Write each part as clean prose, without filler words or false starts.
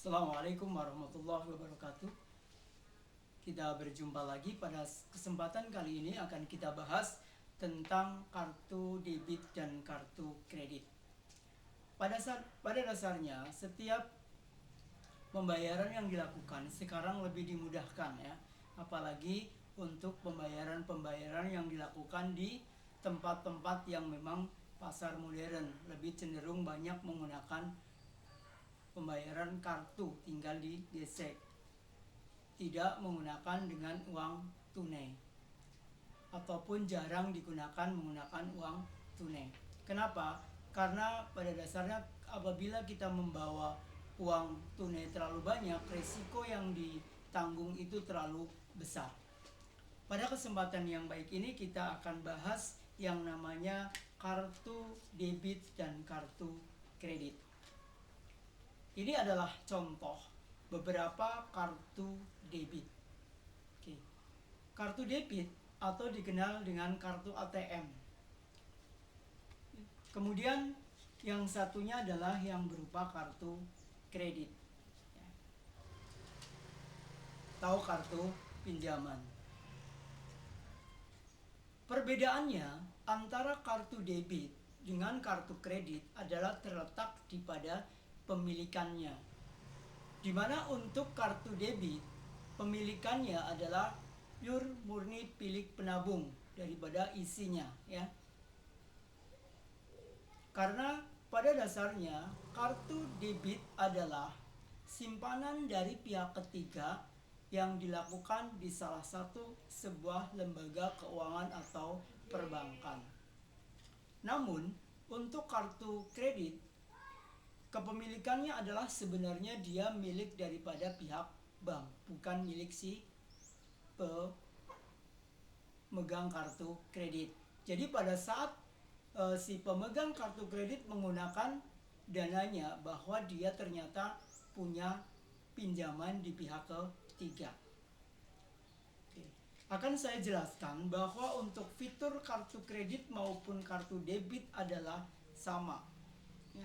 Assalamualaikum warahmatullahi wabarakatuh. Kita berjumpa lagi. Pada kesempatan kali ini akan kita bahas tentang kartu debit dan kartu kredit. Pada dasarnya setiap pembayaran yang dilakukan sekarang lebih dimudahkan ya. Apalagi untuk pembayaran yang dilakukan di tempat-tempat yang memang pasar modern, lebih cenderung banyak menggunakan pembayaran kartu, tinggal digesek, tidak menggunakan dengan uang tunai, ataupun jarang digunakan menggunakan uang tunai. Kenapa? Karena pada dasarnya apabila kita membawa uang tunai terlalu banyak, resiko yang ditanggung itu terlalu besar. Pada kesempatan yang baik ini kita akan bahas yang namanya kartu debit dan kartu kredit. Ini adalah contoh beberapa kartu debit. Oke. Kartu debit atau dikenal dengan kartu ATM. Kemudian yang satunya adalah yang berupa kartu kredit. Tahu kartu pinjaman. Perbedaannya antara kartu debit dengan kartu kredit adalah terletak di pada pemilikannya. Di mana untuk kartu debit, pemilikannya adalah pure murni milik penabung daripada isinya ya. Karena pada dasarnya kartu debit adalah simpanan dari pihak ketiga yang dilakukan di salah satu sebuah lembaga keuangan atau perbankan. Namun untuk kartu kredit, kepemilikannya adalah sebenarnya dia milik daripada pihak bank, bukan milik si pemegang kartu kredit. Jadi pada saat si pemegang kartu kredit menggunakan dananya, bahwa dia ternyata punya pinjaman di pihak ketiga. Akan saya jelaskan bahwa untuk fitur kartu kredit maupun kartu debit adalah sama ya.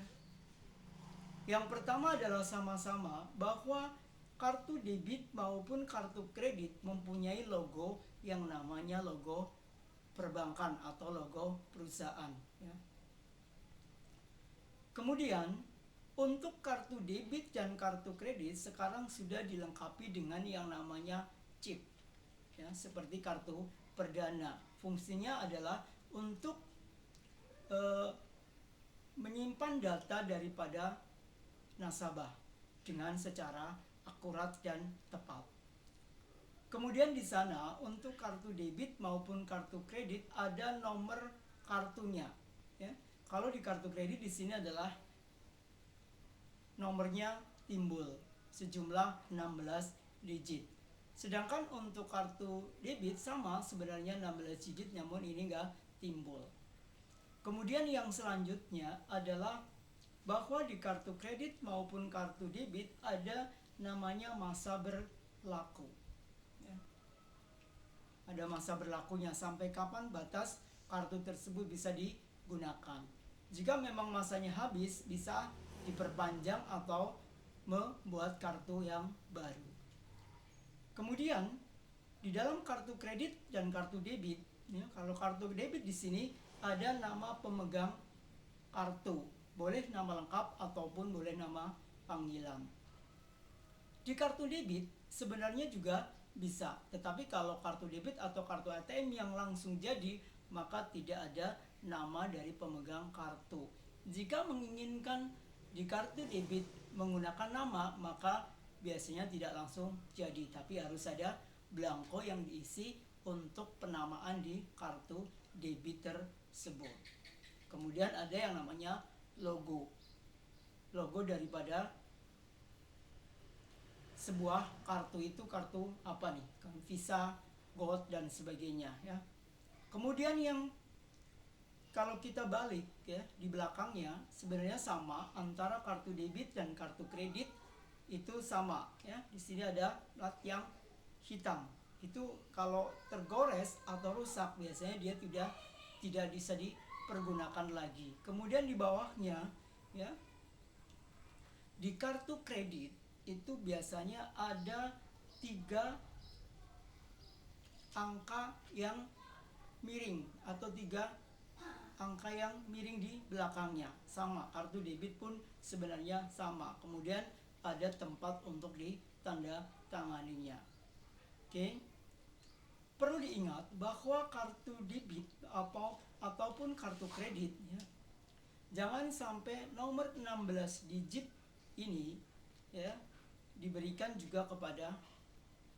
Yang pertama adalah sama-sama bahwa kartu debit maupun kartu kredit mempunyai logo yang namanya logo perbankan atau logo perusahaan ya. Kemudian untuk kartu debit dan kartu kredit sekarang sudah dilengkapi dengan yang namanya chip ya, seperti kartu perdana. Fungsinya adalah untuk menyimpan data daripada nasabah dengan secara akurat dan tepat. Kemudian di sana untuk kartu debit maupun kartu kredit ada nomor kartunya ya. Kalau di kartu kredit di sini adalah nomornya timbul sejumlah 16 digit. Sedangkan untuk kartu debit sama sebenarnya 16 digit, namun ini enggak timbul. Kemudian yang selanjutnya adalah bahwa di kartu kredit maupun kartu debit ada namanya masa berlaku ya. Ada masa berlakunya, sampai kapan batas kartu tersebut bisa digunakan. Jika memang masanya habis, bisa diperpanjang atau membuat kartu yang baru. Kemudian di dalam kartu kredit dan kartu debit ya, kalau kartu debit di sini ada nama pemegang kartu, boleh nama lengkap ataupun boleh nama panggilan. Di kartu debit sebenarnya juga bisa, tetapi kalau kartu debit atau kartu ATM yang langsung jadi, maka tidak ada nama dari pemegang kartu. Jika menginginkan di kartu debit menggunakan nama, maka biasanya tidak langsung jadi, tapi harus ada blanko yang diisi untuk penamaan di kartu debit tersebut. Kemudian ada yang namanya logo. Logo daripada sebuah kartu itu kartu apa nih? Visa, Gold dan sebagainya ya. Kemudian yang kalau kita balik ya, di belakangnya sebenarnya sama antara kartu debit dan kartu kredit, itu sama ya. Di sini ada plat yang hitam. Itu kalau tergores atau rusak biasanya dia tidak bisa dipergunakan lagi. Kemudian di bawahnya ya, di kartu kredit itu biasanya ada 3 angka yang miring atau 3 angka yang miring di belakangnya. Sama, kartu debit pun sebenarnya sama. Kemudian ada tempat untuk ditandatanganinya. Oke. Perlu diingat bahwa kartu debit ataupun kartu kredit ya, jangan sampai nomor 16 digit ini ya diberikan juga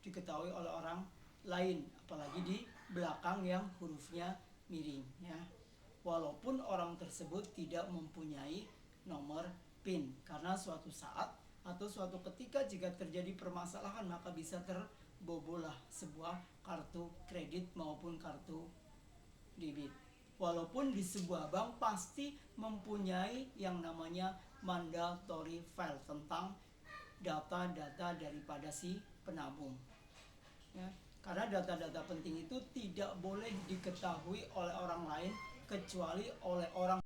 diketahui oleh orang lain, apalagi di belakang yang hurufnya miring ya. Walaupun orang tersebut tidak mempunyai nomor PIN, karena suatu saat atau suatu ketika jika terjadi permasalahan maka bisa terbobolah sebuah kartu kredit maupun kartu debit. Walaupun di sebuah bank pasti mempunyai yang namanya mandatory file tentang data-data daripada si penabung ya. Karena data-data penting itu tidak boleh diketahui oleh orang lain kecuali oleh orang